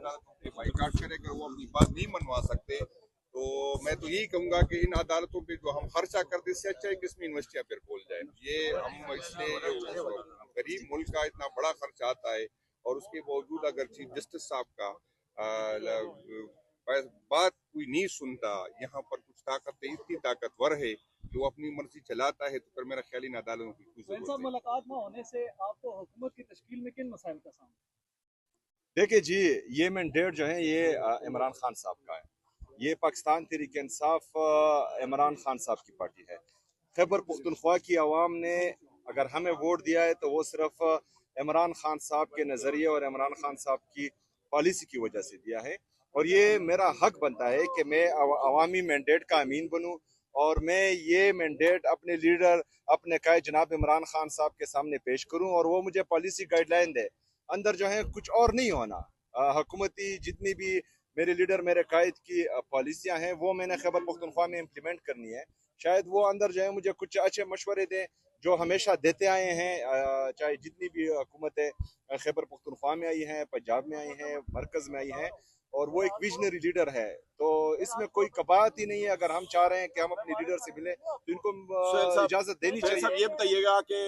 अदालतों पे बाइकाट करें अगर वो अपनी बात नहीं मनवा सकते। तो मैं तो यही कहूंगा कि इन अदालतों पे जो हम खर्चा करते इससे अच्छा है कि इसमें यूनिवर्सिटियां फिर खोल जाए। ये हम इसलिए गरीब मुल्क का इतना बड़ा खर्चा आता है और उसके बावजूद अगर चीफ जस्टिस साहब का बात कोई नहीं सुनता, यहाँ पर कुछ ताकत इतनी ताकतवर है कि वो अपनी मर्जी चलाता है, तो फिर मेरा ख्याल इन अदालतों की कोई जरूरत नहीं। मुलाकात न होने से आपको हुकूमत की तश्कील में किन मसाइल का सामना? देखिए जी, ये मैंडेट जो है ये इमरान खान साहब का है। ये पाकिस्तान तहरीक इंसाफ इमरान खान साहब की पार्टी है। खैबर पुख्तनख्वा की आवाम ने अगर हमें वोट दिया है तो वो सिर्फ इमरान खान साहब के नज़रिए और इमरान खान साहब की पॉलिसी की वजह से दिया है। और ये मेरा हक बनता है कि मैं अवामी मैंडेट का अमीन बनूं और मैं ये मैंडेट अपने लीडर अपने कायद जनाब इमरान खान साहब के सामने पेश करूं और वो मुझे पॉलिसी गाइडलाइन दे। अंदर जो है कुछ और नहीं होना। हुकूमती जितनी भी मेरे लीडर मेरे कायद की पॉलिसियां हैं वो मैंने खैबर पुख्तनख्वा में इम्प्लीमेंट करनी है। शायद वो अंदर जो है मुझे कुछ अच्छे मशवरे दें जो हमेशा देते आए हैं, चाहे जितनी भी हुकूमतें खैबर पुख्तनख्वा में आई हैं, पंजाब में आई हैं, मरकज़ में आई हैं, और वो एक विजनरी लीडर है। तो इसमें कोई कबात ही नहीं है। अगर हम चाह रहे हैं कि हम अपने लीडर से मिलें तो इनको इजाज़त देनी चाहिए। ये बताइएगा कि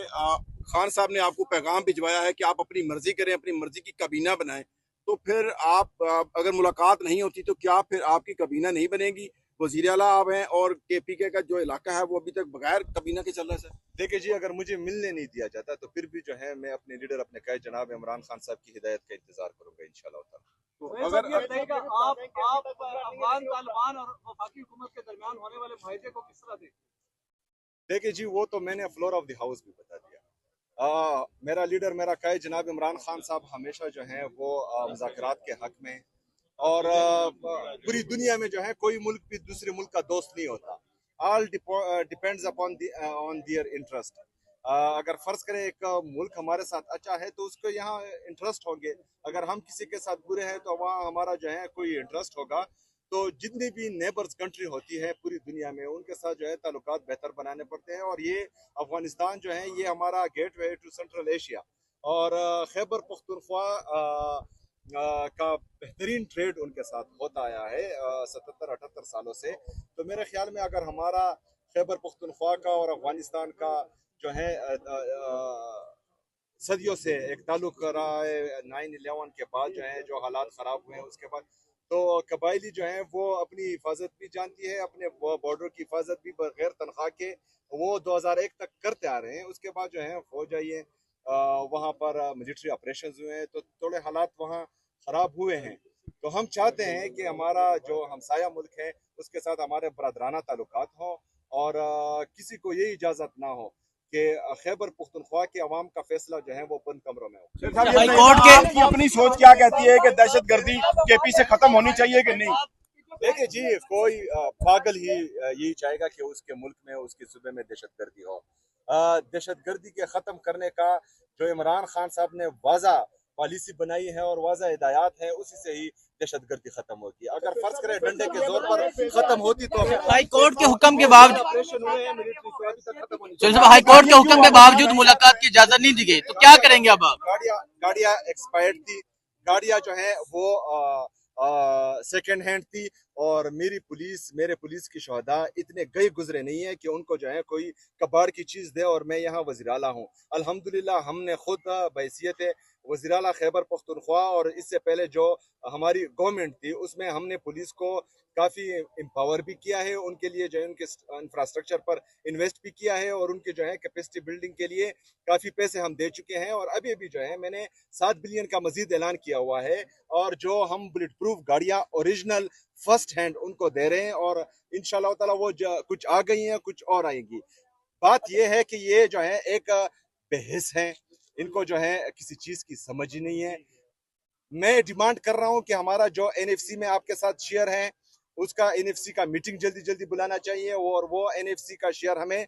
खान साहब ने आपको पैगाम भिजवाया है कि आप अपनी मर्जी करें, अपनी मर्जी की काबीना बनाएं, तो फिर आप अगर मुलाकात नहीं होती तो क्या फिर आपकी काबीना नहीं बनेगी? वजीर आला आप हैं और KPK का जो इलाका है वो अभी तक बगैर काबीना के चल रहा है सर। देखिए जी, अगर मुझे मिलने नहीं दिया जाता तो फिर भी जो है मैं अपने लीडर अपने कायद जनाब इमरान खान साहब की हिदायत का इंतजार करूंगा इंशाल्लाह ताला। तो अगर आप अफगान तालिबान और वफाकी हुकूमत के दरमियान होने वाले मुआहदे को किस तरह देखते हैं? देखिए जी, वो तो मैंने फ्लोर ऑफ द हाउस भी बता दिया। मेरा लीडर मेरा कायद जनाब इमरान खान साहब हमेशा जो है वो मुज़ाकरात के हक में, और पूरी दुनिया में जो है कोई मुल्क भी दूसरे मुल्क का दोस्त नहीं होता। All depends upon on their interest. अगर फर्ज करें एक मुल्क हमारे साथ अच्छा है तो उसको यहाँ इंटरेस्ट होंगे, अगर हम किसी के साथ बुरे हैं तो वहाँ हमारा जो है कोई इंटरेस्ट होगा। तो जितनी भी नेबर्स कंट्री होती है पूरी दुनिया में उनके साथ जो है ताल्लुकात बेहतर बनाने पड़ते हैं, और ये अफगानिस्तान जो है ये हमारा gateway to central Asia, और खैबर पुख्तनख्वा का बेहतरीन ट्रेड उनके साथ होता आया है 77-78 सालों से। तो मेरे ख्याल में अगर हमारा खैबर पुख्तनख्वा का और अफगानिस्तान का जो है सदियों से एक ताल्लुक रहा है, 9/11 के बाद जो है जो हालात ख़राब हुए हैं उसके बाद, तो कबायली जो है वो अपनी हिफाजत भी जानती है, अपने बॉर्डर की हिफाजत भी बगैर तनख्वाह के वो 2001 तक करते आ रहे हैं। उसके बाद जो है फौज आई है, वहाँ पर मिलिट्री ऑपरेशन हुए हैं तो थोड़े हालात वहाँ ख़राब हुए हैं। तो हम चाहते हैं कि हमारा जो हमसाया मुल्क है उसके साथ हमारे बरदराना ताल्लुकात हों, और किसी को ये इजाज़त ना हो कि खैबर पुख्तनख्वा के अवाम का फैसला जो है वो बंद कमरों में हो। हाई कोर्ट की अपनी सोच क्या कहती है कि दहशतगर्दी KP से खत्म होनी चाहिए कि नहीं? देखिए जी, कोई पागल ही यही चाहेगा कि उसके मुल्क में उसके सूबे में दहशतगर्दी हो। दहशतगर्दी के ख़त्म करने का जो इमरान खान साहब ने वाज़ा पॉलिसी बनाई है और वाज़ा हिदायत है उसी से ही दहशतगर्दी खत्म होगी। अगर फर्ज करें डंडे के जोर पर खत्म होती तो हाई कोर्ट के हुक्म के बावजूद हाई कोर्ट के हुक्म के बावजूद मुलाकात की इजाजत नहीं दी गई, तो क्या करेंगे अब आप? गाड़ियाँ एक्सपायर्ड थी, गाड़ियाँ जो है वो सेकेंड हैंड थी, और मेरे पुलिस की शहदा इतने गए गुजरे नहीं है कि उनको जो है कोई कबाड़ की चीज़ दे। और मैं यहाँ वज़ीर-ए-आला हूँ, अल्हम्दुलिल्लाह हमने खुद बहैसियत वज़ीर-ए-आला खैबर पख्तूनख्वा और इससे पहले जो हमारी गवर्नमेंट थी उसमें हमने पुलिस को काफ़ी एम्पावर भी किया है, उनके लिए जो है उनके इंफ्रास्ट्रक्चर पर इन्वेस्ट भी किया है, और उनके जो है कैपेसिटी बिल्डिंग के लिए काफ़ी पैसे हम दे चुके हैं। और अभी भी जो है मैंने 7 बिलियन का मजीद ऐलान किया हुआ है, और जो हम बुलेट प्रूफ गाड़ियाँ ओरिजिनल फर्स्ट हैंड उनको दे रहे हैं, और इंशाल्लाह ताला वो कुछ आ गई हैं कुछ और आएंगी। बात यह है कि ये जो है एक बेहिस हैं, इनको जो है किसी चीज़ की समझ ही नहीं है। मैं डिमांड कर रहा हूं कि हमारा जो NFC में आपके साथ शेयर है उसका NFC का मीटिंग जल्दी जल्दी बुलाना चाहिए, और वो NFC का शेयर हमें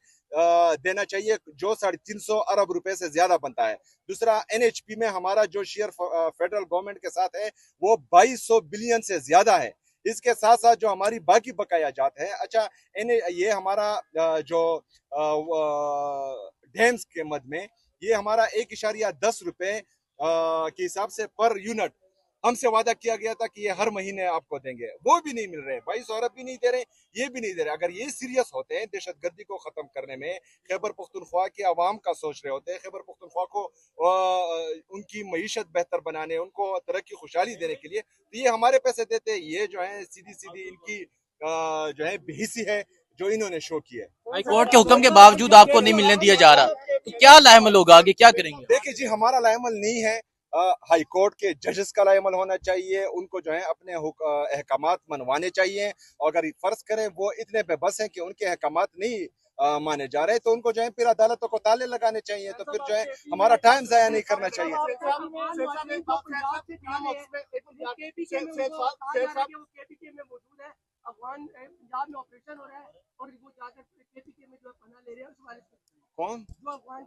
देना चाहिए जो 350 अरब रुपए से ज्यादा बनता है। दूसरा, NHP में हमारा जो शेयर फेडरल गवर्नमेंट के साथ है वो 2200 बिलियन से ज्यादा है। इसके साथ साथ जो हमारी बाकी बकाया जात है, अच्छा ये हमारा जो डैम्स के मद में ये हमारा 1.10 रुपए के हिसाब से पर यूनिट हमसे वादा किया गया था कि ये हर महीने आपको देंगे, वो भी नहीं मिल रहे, 22 अरब भी नहीं दे रहे, ये भी नहीं दे रहे। अगर ये सीरियस होते हैं दहशतगर्दी को खत्म करने में, खैबर पख्तूनख्वा की आवाम का सोच रहे होते हैं, खैबर पख्तूनख्वा को उनकी मईशत बेहतर बनाने, उनको तरक्की खुशहाली देने के लिए, तो ये हमारे पैसे देते। ये जो है सीधी सीधी इनकी जो है बेहिसी है जो इन्होंने शो की है। हाई कोर्ट के हुक्म के बावजूद आपको नहीं मिलने दिया जा रहा, तो क्या लाएमल होगा, आगे क्या करेंगे? देखिए जी, हमारा लाएमल नहीं है, हाई कोर्ट के जजेस का लाएमल होना चाहिए, उनको जो है अपने अहकामात मनवाने चाहिए। और अगर फर्ज करें वो इतने बेबस हैं कि उनके अहकामात नहीं माने जा रहे, तो उनको जो है फिर अदालतों को ताले लगाने चाहिए, तो फिर जो है हमारा टाइम जाया नहीं करना चाहिए। अफगान पंजाब में ऑपरेशन हो रहा है और वो जाकर केपीके में जो है पनाह ले रहे हैं, उस वाले कौन जो अफगान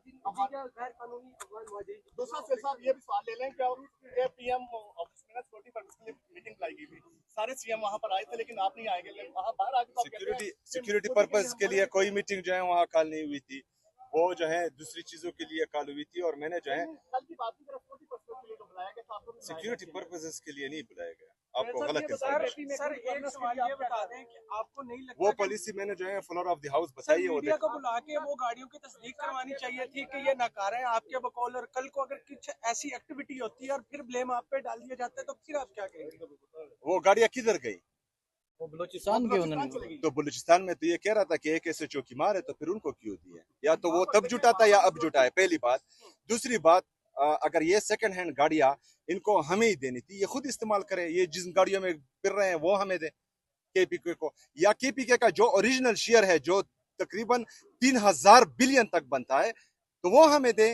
गैर कानूनी अफगान मुहाजिर। दूसरा शेर साहब ये भी सवाल ले लें कि पीएम ऑफिस में सिक्योरिटी पर्पस के लिए मीटिंग बुलाई गई थी, सारे सीएम वहां पर आए थे लेकिन आप नहीं आएंगे, वहां बाहर आके तो आप कहते हैं सिक्योरिटी पर्पस के लिए कोई मीटिंग जो है वहाँ कॉल नहीं हुई थी, वो जो है दूसरी चीजों के लिए कॉल हुई थी। और मैंने जो है कल की बात की तरफ सिक्योरिटी पर्पस के लिए तो बुलाया गया था, आपको भी सिक्योरिटी पर्पसेस के लिए नहीं बुलाया गया, आपको सर, गलत ये इंफॉर्मेशन। सर एक सवाल ये बता दें कि आपको नहीं लगता वो कि पॉलिसी मैंने जो है floor of the house sir बताई है, वो मीडिया को बुला के वो गाड़ियों की तस्दीक करवानी चाहिए थी कि ये नाकारा है आपके बकौल, और कल को अगर कुछ ऐसी एक्टिविटी होती है और फिर ब्लेम आप पे डाल दिया जाता है तो फिर आप क्या कहेंगे? वो गाड़ियाँ किधर गई? वो बलूचिस्तान के उन्होंने तो बलूचिस्तान में तो ये कह रहा था कि एक ऐसे चौकी मार है, तो फिर उनको क्यों दिए? या तो वो तब जुटा था या अब जुटा है, पहली बात। दूसरी बात, अगर ये सेकंड हैंड गाड़ियां इनको हमें ही देनी थी, ये खुद इस्तेमाल करें, ये जिन गाड़ियों में फिर रहे हैं वो हमें दे केपीके को, या केपीके का जो ओरिजिनल शेयर है जो तकरीबन 3000 बिलियन तक बनता है, तो वो हमें दे।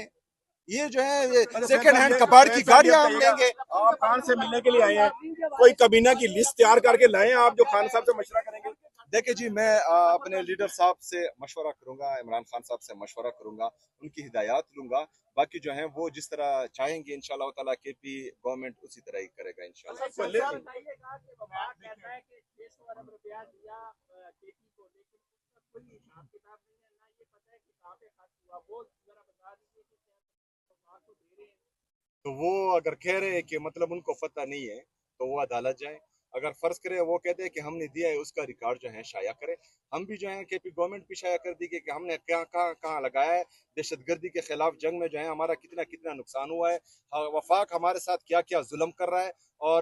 ये जो है सेकंड हैंड कबाड़ की गाड़ियां हम लेंगे। आप खान से मिलने के लिए आए हैं, कोई कबीना की लिस्ट तैयार करके लाए आप जो खान साहब से मशवरा करेंगे? देखिए जी, मैं अपने लीडर साहब से मशवरा करूंगा, इमरान खान साहब से मशवरा करूंगा, उनकी हिदायत लूंगा। बाकी जो है वो जिस तरह चाहेंगे इंशाल्लाह ताला केपी गवर्नमेंट उसी तरह ही करेगा इंशाल्लाह। तो वो अगर कह रहे हैं कि मतलब उनको पता नहीं है, तो वो अदालत जाए। अगर फर्ज करे वो कहते हैं कि हमने दिया है, उसका रिकॉर्ड जो है शाया करे। हम भी जो है केपी गवर्नमेंट भी शाया कर दी कि हमने क्या कहाँ लगाया है, दहशतगर्दी के खिलाफ जंग में जो है हमारा कितना कितना नुकसान हुआ है, वफाक हमारे साथ क्या क्या जुल्म कर रहा है, और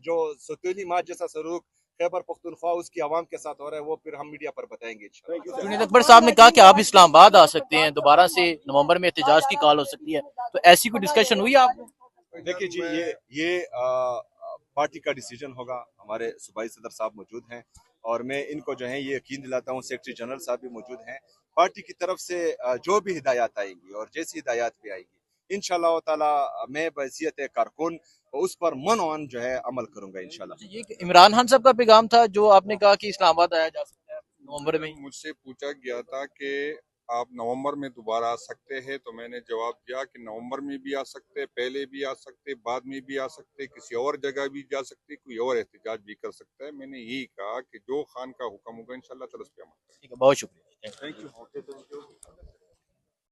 जो सतूली माँ जैसा सलूक खैबर पख्तूनख्वा उसकी आवाम के साथ हो रहा है, वो फिर हम मीडिया पर बताएंगे इंशाल्लाह। जुनैद अकबर साहब ने कहा कि आप इस्लामाबाद आ सकते हैं, दोबारा से नवंबर में एहतजाज की कॉल हो सकती है, तो ऐसी कोई डिस्कशन हुई आपने? देखिए जी, ये पार्टी का डिसीजन होगा। हमारे सूबाई सदर साहब मौजूद हैं और मैं इनको जो है ये यकीन दिलाता हूँ, सेक्रेटरी जनरल साहब भी मौजूद हैं। पार्टी की तरफ से जो भी हिदायत आएंगी और जैसी हिदायत भी आएंगी इंशाल्लाह ताला मैं बहैसियत कारकुन उस पर मन जो है अमल करूंगा इंशाल्लाह। ये इमरान खान साहब का पैगाम था जो आपने कहा कि इस्लामाबाद आया जा सकता है नवंबर में। मुझसे पूछा गया था कि आप नवंबर में दोबारा आ सकते हैं, तो मैंने जवाब दिया कि नवंबर में भी आ सकते, पहले भी आ सकते, बाद में भी आ सकते, किसी और जगह भी जा सकते, कोई और एहतजाज भी कर सकता है। मैंने यही कहा कि जो खान का हुक्म होगा इंशाल्लाह ताला उस पे अमल करेंगे। ठीक है, बहुत शुक्रिया। Thank you.